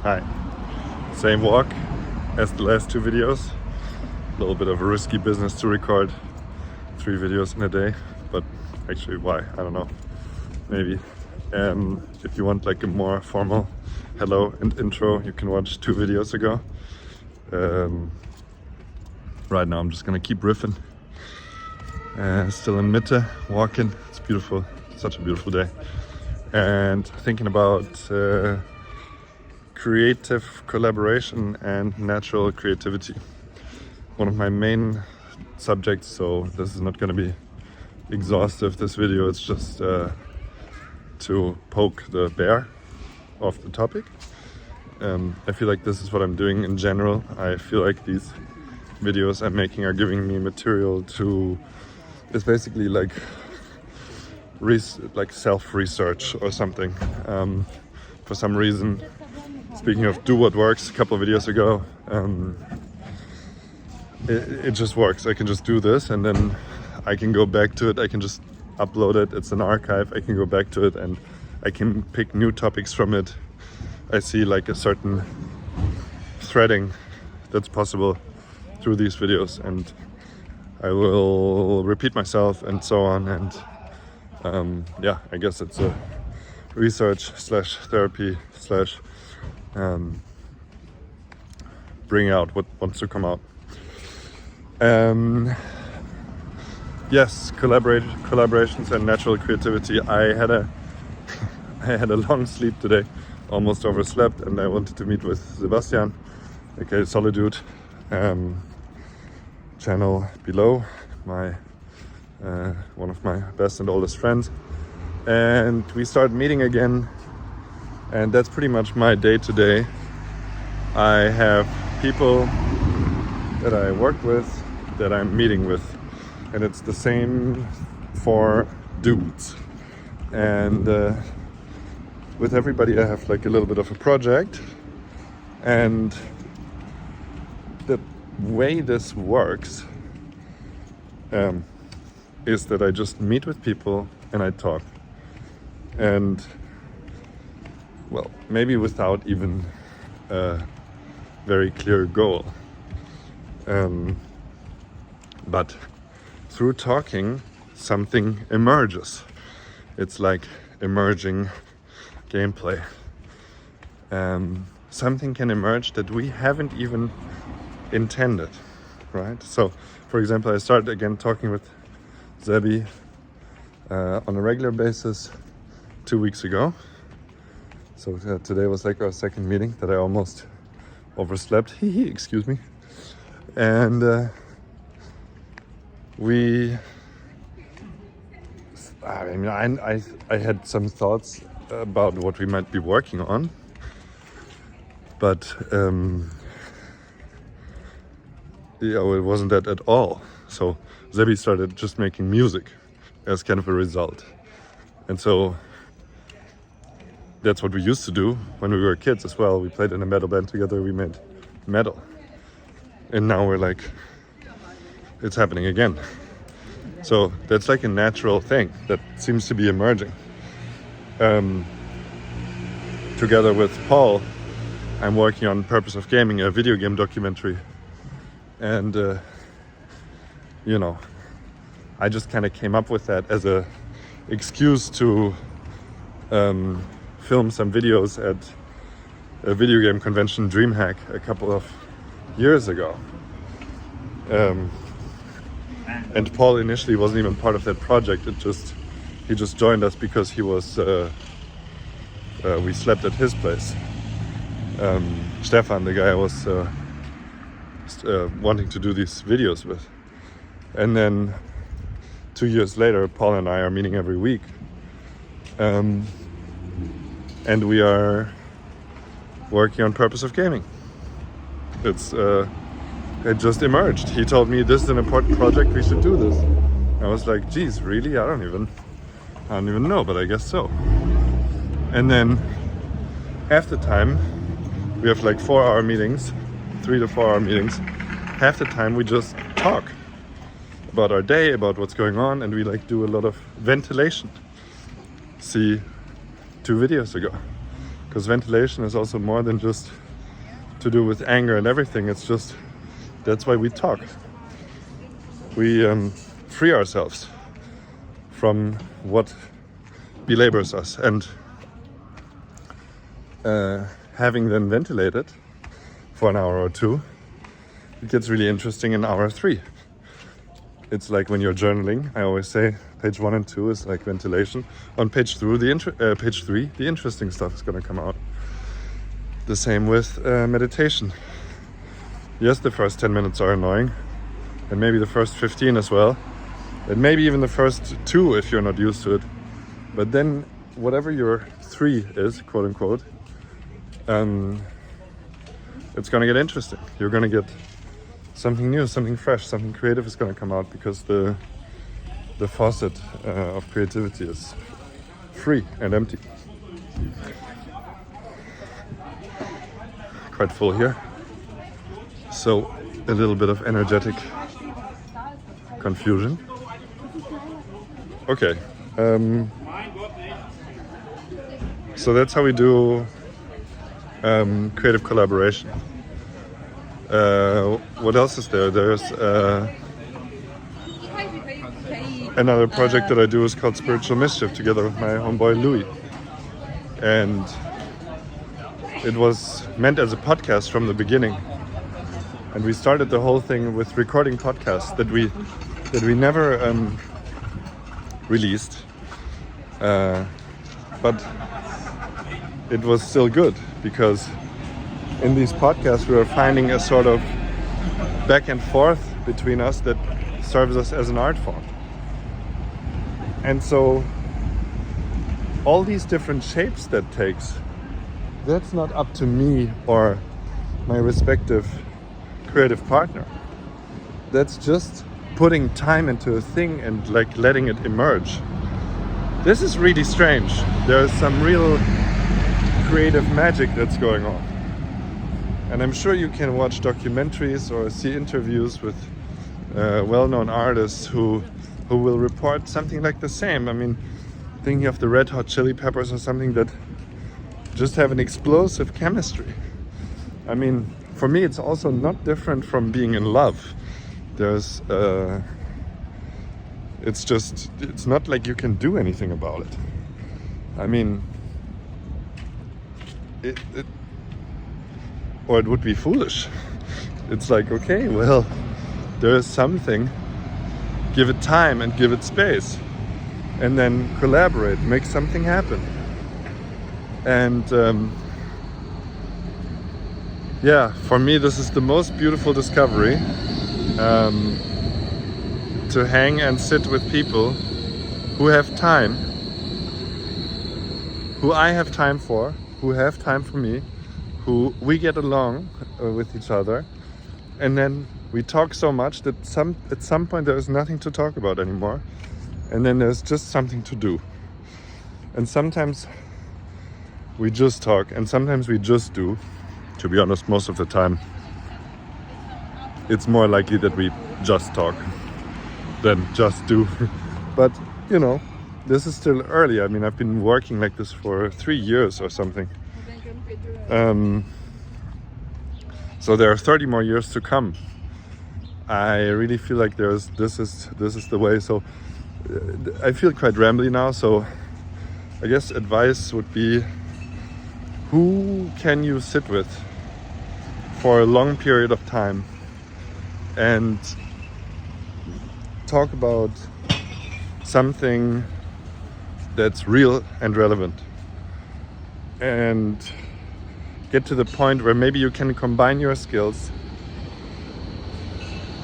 Hi. Same walk as the last 2 videos. A little bit of a risky business to record 3 videos in a day, but actually why? I don't know. Maybe. If you want like a more formal hello and intro, you can watch 2 videos ago. Right now I'm just gonna keep riffing. Still in Mitte, walking. It's beautiful. Such a beautiful day. And thinking about creative collaboration and natural creativity. One of my main subjects, so this is not going to be exhaustive, this video. It's just to poke the bear of the topic. I feel like this is what I'm doing in general. I feel like these videos I'm making are giving me material to, it's basically like self-research or something. For some reason, speaking of do what works, a couple of videos ago, it just works. I can just do this and then I can go back to it. I can just upload it. It's an archive. I can go back to it and I can pick new topics from it. I see like a certain threading that's possible through these videos, and I will repeat myself and so on. And yeah, I guess it's a research slash therapy slash bring out what wants to come out. Yes, collaborations and natural creativity. I had a long sleep today, almost overslept, and I wanted to meet with Sebastian, aka Solitude, channel below, my one of my best and oldest friends, and we started meeting again, and that's pretty much my day today. I have people that I work with that I'm meeting with, and it's the same for dudes. And with everybody I have like a little bit of a project, and the way this works is that I just meet with people and I talk, and well, maybe without even a very clear goal, but through talking something emerges. It's like emerging gameplay. Something can emerge that we haven't even intended, right? So for example, I started again talking with Zebi on a regular basis 2 weeks ago. So today was like our second meeting that I almost overslept. Excuse me. And I had some thoughts about what we might be working on, but it wasn't that at all. So Zebi started just making music as kind of a result, and so that's what we used to do when we were kids as well. We played in a metal band together, we made metal. And now we're like, it's happening again. So that's like a natural thing that seems to be emerging. Together with Paul, I'm working on Purpose of Gaming, a video game documentary. And, I just kind of came up with that as a excuse to film some videos at a video game convention, DreamHack, a couple of years ago. And Paul initially wasn't even part of that project. He just joined us because he was we slept at his place. Stefan, the guy I was wanting to do these videos with. And then 2 years later, Paul and I are meeting every week. And we are working on Purpose of Gaming. It just emerged. He told me this is an important project, we should do this. I was like, geez, really? I don't even know, but I guess so. And then half the time we have like 4-hour meetings, 3 to 4 hour meetings. Half the time we just talk about our day, about what's going on, and we like do a lot of ventilation. See 2 videos ago. Because ventilation is also more than just to do with anger and everything. It's just, that's why we talk. We free ourselves from what belabors us, and having then ventilated for an hour or two, it gets really interesting in hour 3. It's like when you're journaling, I always say page 1 and 2 is like ventilation. On page 3, the interesting stuff is going to come out. The same with meditation. Yes, the first 10 minutes are annoying, and maybe the first 15 as well, and maybe even the first 2 if you're not used to it. But then whatever your 3 is, quote unquote, it's going to get interesting. You're going to get something new, something fresh, something creative is going to come out, because the faucet of creativity is free and empty. Quite full here. So a little bit of energetic confusion. Okay. So that's how we do creative collaboration. What else is there? There's another project that I do is called Spiritual Mischief, together with my homeboy Louis. And it was meant as a podcast from the beginning. And we started the whole thing with recording podcasts that we never released. But it was still good, because in these podcasts we were finding a sort of back and forth between us that serves us as an art form. And so all these different shapes that takes, that's not up to me or my respective creative partner. That's just putting time into a thing and like letting it emerge. This is really strange. There's some real creative magic that's going on. And I'm sure you can watch documentaries or see interviews with well-known artists who will report something like the same. I mean, thinking of the Red Hot Chili Peppers or something that just have an explosive chemistry. I mean, for me, it's also not different from being in love. There's, it's not like you can do anything about it. I mean, or it would be foolish. It's like, okay, well, there is something, give it time and give it space, and then collaborate, make something happen. And yeah, for me this is the most beautiful discovery, to hang and sit with people who have time, who I have time for, who have time for me, who we get along with each other, and then we talk so much that at some point there is nothing to talk about anymore, and then there's just something to do. And sometimes we just talk, and sometimes we just do. To be honest, most of the time it's more likely that we just talk than just do. But you know, this is still early. I mean, I've been working like this for 3 years or something. So there are 30 more years to come. I really feel like this is the way. So I feel quite rambly now. So I guess advice would be, who can you sit with for a long period of time and talk about something that's real and relevant, and get to the point where maybe you can combine your skills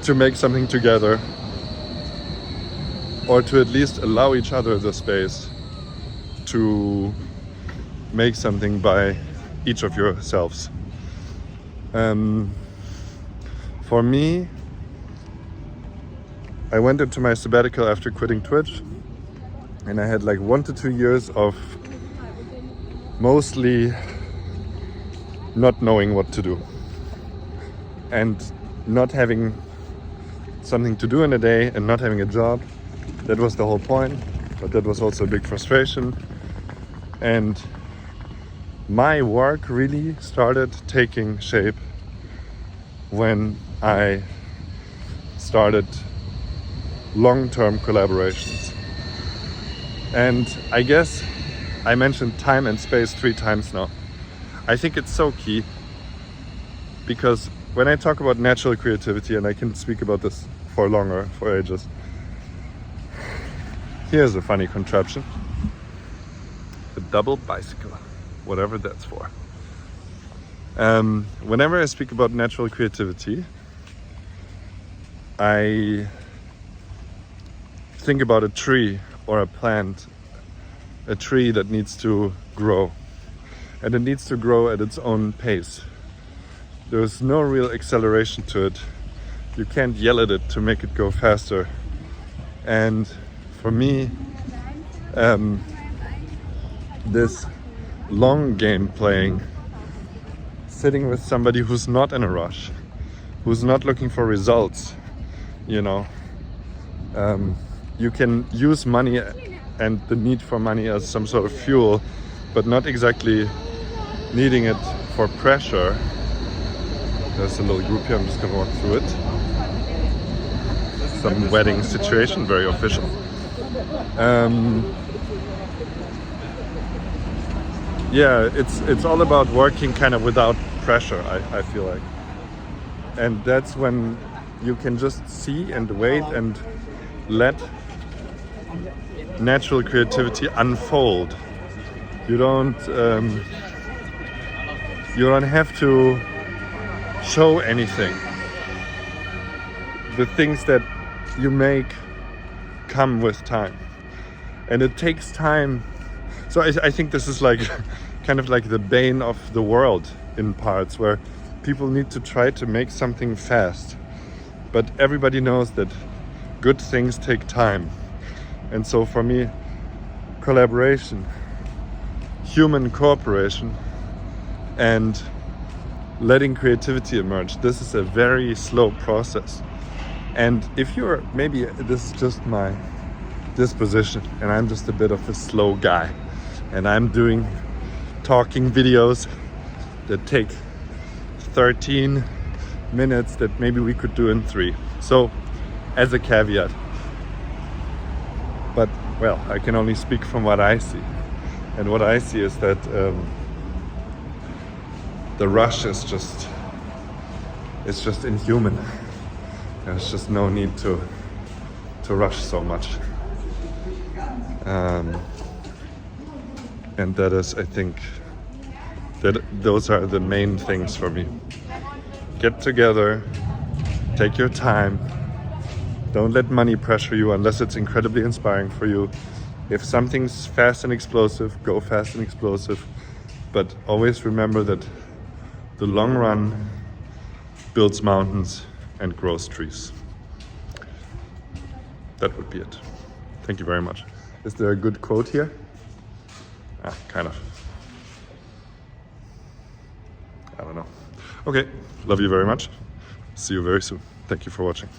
to make something together, or to at least allow each other the space to make something by each of yourselves. For me, I went into my sabbatical after quitting Twitch, and I had like 1 to 2 years of mostly not knowing what to do and not having something to do in a day and not having a job. That was the whole point, but that was also a big frustration. And my work really started taking shape when I started long-term collaborations. And I guess I mentioned time and space 3 times now. I think it's so key, because when I talk about natural creativity, and I can speak about this for ages, here's a funny contraption. A double bicycle, whatever that's for. Whenever I speak about natural creativity, I think about a tree or a plant, a tree that needs to grow, and it needs to grow at its own pace. There's no real acceleration to it. You can't yell at it to make it go faster. And for me, this long game playing, sitting with somebody who's not in a rush, who's not looking for results, you know, you can use money and the need for money as some sort of fuel, but not exactly needing it for pressure. There's a little group here, I'm just gonna walk through it. Some wedding situation, very official. Yeah, it's all about working kind of without pressure, I feel like. And that's when you can just see and wait and let natural creativity unfold. You don't have to show anything. The things that you make come with time, and it takes time. So I think this is like kind of like the bane of the world in parts, where people need to try to make something fast, but everybody knows that good things take time. And so for me, collaboration, human cooperation, and letting creativity emerge, this is a very slow process. And if you're, maybe this is just my disposition, and I'm just a bit of a slow guy, and I'm doing talking videos that take 13 minutes that maybe we could do in 3. So as a caveat, but well, I can only speak from what I see. And what I see is that the rush is just, it's just inhuman. There's just no need to rush so much. And that is, I think, that those are the main things for me. Get together, take your time. Don't let money pressure you unless it's incredibly inspiring for you. If something's fast and explosive, go fast and explosive. But always remember that the long run builds mountains and grows trees. That would be it. Thank you very much. Is there a good quote here? Kind of. I don't know. Okay, love you very much. See you very soon. Thank you for watching.